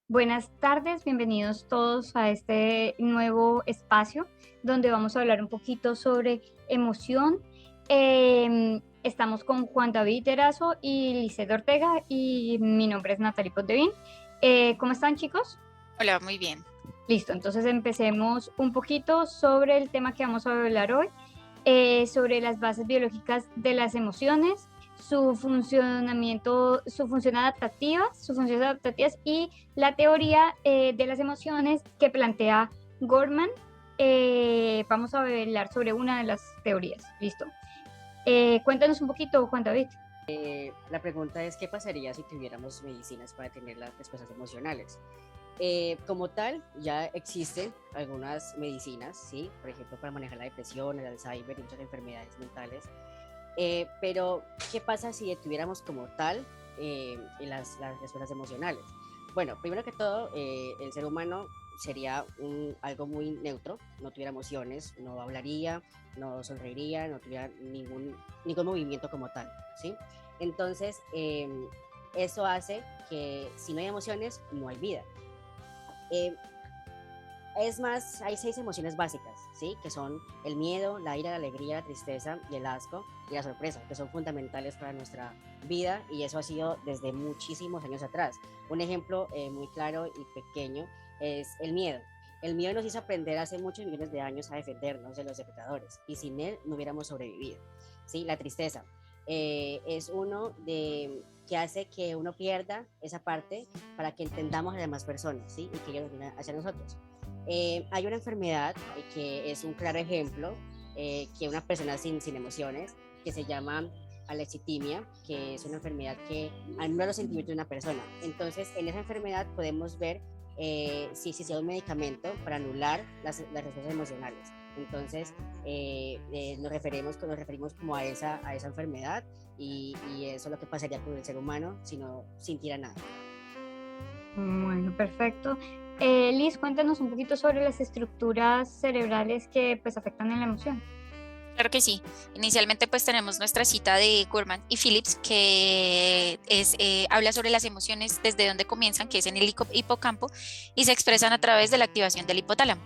Buenas tardes, bienvenidos todos a este nuevo espacio donde vamos a hablar un poquito sobre emoción. Estamos con Juan David Erazo y Lisset Ortega y mi nombre es Natalie Pottevin. ¿Cómo están, chicos? Hola, muy bien. Listo, entonces empecemos un poquito sobre el tema que vamos a hablar hoy, sobre las bases biológicas de las emociones, su funcionamiento, sus funciones adaptativas y la teoría de las emociones que plantea Goldman. Vamos a hablar sobre una de las teorías. Listo. Cuéntanos un poquito, Juan David. La pregunta es, ¿qué pasaría si tuviéramos medicinas para tener las respuestas emocionales? Como tal, ya existen algunas medicinas, ¿sí? Por ejemplo, para manejar la depresión, el Alzheimer y muchas enfermedades mentales. Pero, ¿qué pasa si tuviéramos como tal las respuestas emocionales? Bueno, primero que todo, el ser humano sería algo muy neutro, no tuviera emociones, no hablaría, no sonreiría, no tuviera ningún movimiento como tal, ¿sí? Entonces, eso hace que si no hay emociones, no hay vida. Eh, es más, hay 6 emociones básicas, ¿sí? Que son el miedo, la ira, la alegría, la tristeza y el asco y la sorpresa, que son fundamentales para nuestra vida y eso ha sido desde muchísimos años atrás. Un ejemplo muy claro y pequeño es el miedo. El miedo nos hizo aprender hace muchos millones de años a defendernos de los depredadores y sin él no hubiéramos sobrevivido, ¿sí? La tristeza es uno que hace que uno pierda esa parte para que entendamos a las demás personas, ¿sí? Y que ellos vengan hacia nosotros. Hay una enfermedad que es un claro ejemplo, que una persona sin emociones, que se llama alexitimia, que es una enfermedad que anula los sentimientos de una persona. Entonces, en esa enfermedad podemos ver si se un medicamento para anular las respuestas emocionales. Entonces, nos referimos como a esa enfermedad y eso es lo que pasaría con el ser humano si no sintiera nada. Bueno, perfecto. Liz, cuéntanos un poquito sobre las estructuras cerebrales que pues afectan en la emoción. Claro que sí. Inicialmente pues tenemos nuestra cita de Gorman y Phillips que habla sobre las emociones desde donde comienzan, que es en el hipocampo, y se expresan a través de la activación del hipotálamo,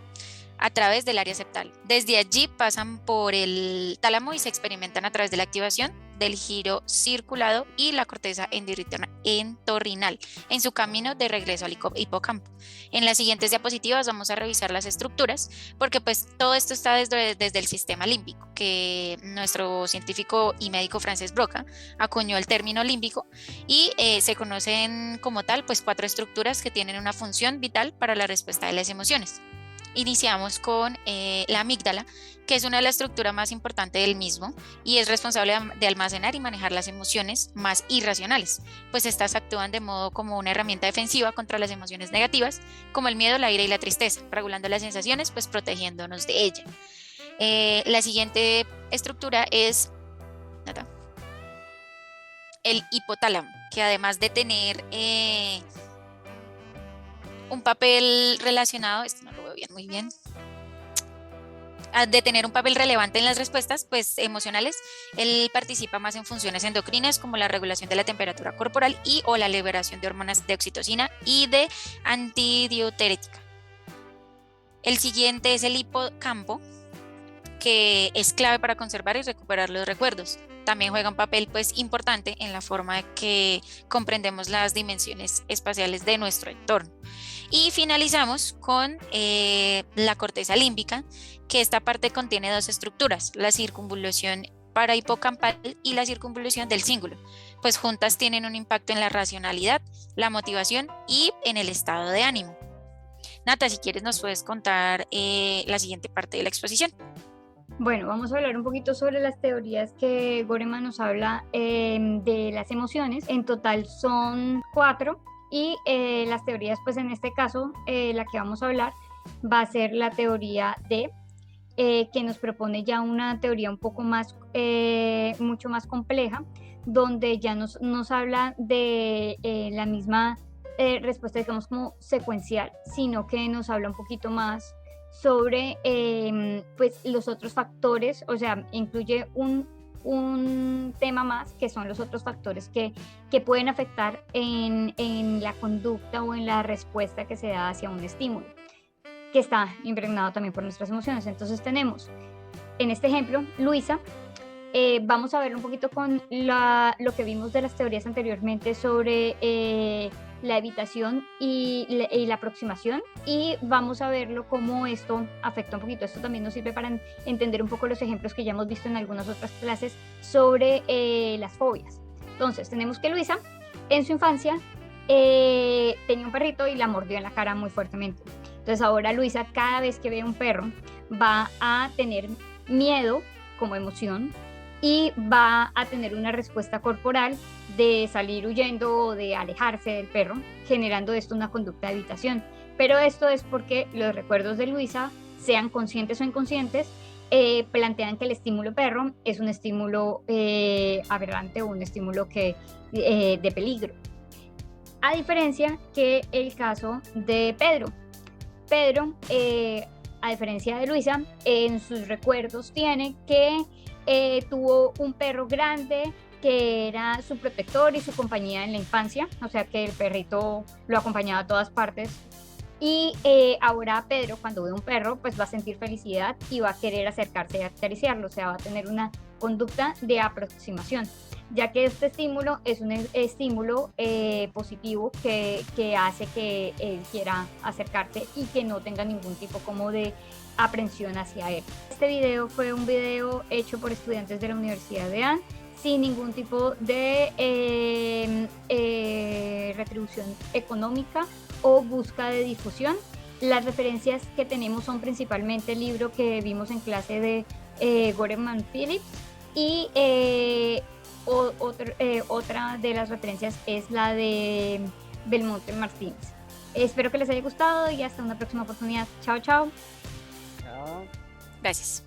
a través del área septal. Desde allí pasan por el tálamo y se experimentan a través de la activación del giro circulado y la corteza entorrinal en su camino de regreso al hipocampo. En las siguientes diapositivas vamos a revisar las estructuras porque pues todo esto está desde el sistema límbico, que nuestro científico y médico Frances Broca acuñó el término límbico y se conocen como tal pues 4 estructuras que tienen una función vital para la respuesta de las emociones. Iniciamos con la amígdala, que es una de las estructuras más importantes del mismo y es responsable de almacenar y manejar las emociones más irracionales, pues estas actúan de modo como una herramienta defensiva contra las emociones negativas, como el miedo, la ira y la tristeza, regulando las sensaciones, pues protegiéndonos de ella. La siguiente estructura es el hipotálamo, que además de tener un papel relacionado, esto no lo veo bien, muy bien, de tener un papel relevante en las respuestas pues, emocionales, él participa más en funciones endocrinas como la regulación de la temperatura corporal y o la liberación de hormonas de oxitocina y de antidiurética. El siguiente es el hipocampo, que es clave para conservar y recuperar los recuerdos. También juega un papel pues, importante en la forma que comprendemos las dimensiones espaciales de nuestro entorno. Y finalizamos con la corteza límbica, que esta parte contiene 2 estructuras, la circunvolución parahipocampal y la circunvolución del cíngulo, pues juntas tienen un impacto en la racionalidad, la motivación y en el estado de ánimo. Nata, si quieres nos puedes contar la siguiente parte de la exposición. Bueno, vamos a hablar un poquito sobre las teorías que Goleman nos habla de las emociones. En total son 4 y las teorías, pues en este caso, la que vamos a hablar va a ser la teoría de que nos propone ya una teoría un poco más, mucho más compleja, donde ya nos habla de la misma respuesta, digamos, como secuencial, sino que nos habla un poquito más sobre pues los otros factores, o sea, incluye un tema más, que son los otros factores que pueden afectar en la conducta o en la respuesta que se da hacia un estímulo, que está impregnado también por nuestras emociones. Entonces tenemos, en este ejemplo, Luisa, vamos a ver un poquito con lo que vimos de las teorías anteriormente sobre la evitación y la aproximación, y vamos a verlo cómo esto afecta un poquito. Esto también nos sirve para entender un poco los ejemplos que ya hemos visto en algunas otras clases sobre las fobias. Entonces tenemos que Luisa en su infancia tenía un perrito y la mordió en la cara muy fuertemente. Entonces ahora Luisa, cada vez que ve un perro, va a tener miedo como emoción y va a tener una respuesta corporal de salir huyendo o de alejarse del perro, generando esto una conducta de evitación. Pero esto es porque los recuerdos de Luisa, sean conscientes o inconscientes, plantean que el estímulo perro es un estímulo aberrante o un estímulo de peligro. A diferencia que el caso de Pedro. Pedro, a diferencia de Luisa, en sus recuerdos tiene que tuvo un perro grande que era su protector y su compañía en la infancia, o sea que el perrito lo acompañaba a todas partes. Y ahora Pedro, cuando ve un perro, pues va a sentir felicidad y va a querer acercarse y acariciarlo, o sea, va a tener una conducta de aproximación, ya que este estímulo es un estímulo positivo que hace que él quiera acercarse y que no tenga ningún tipo como de aprensión hacia él. Este video fue un video hecho por estudiantes de la Universidad de Ann, sin ningún tipo de retribución económica o busca de difusión. Las referencias que tenemos son principalmente el libro que vimos en clase de Goreman Phillips, y otra de las referencias es la de Belmonte Martínez. Espero que les haya gustado y hasta una próxima oportunidad. Chao, chao. Chao. Gracias.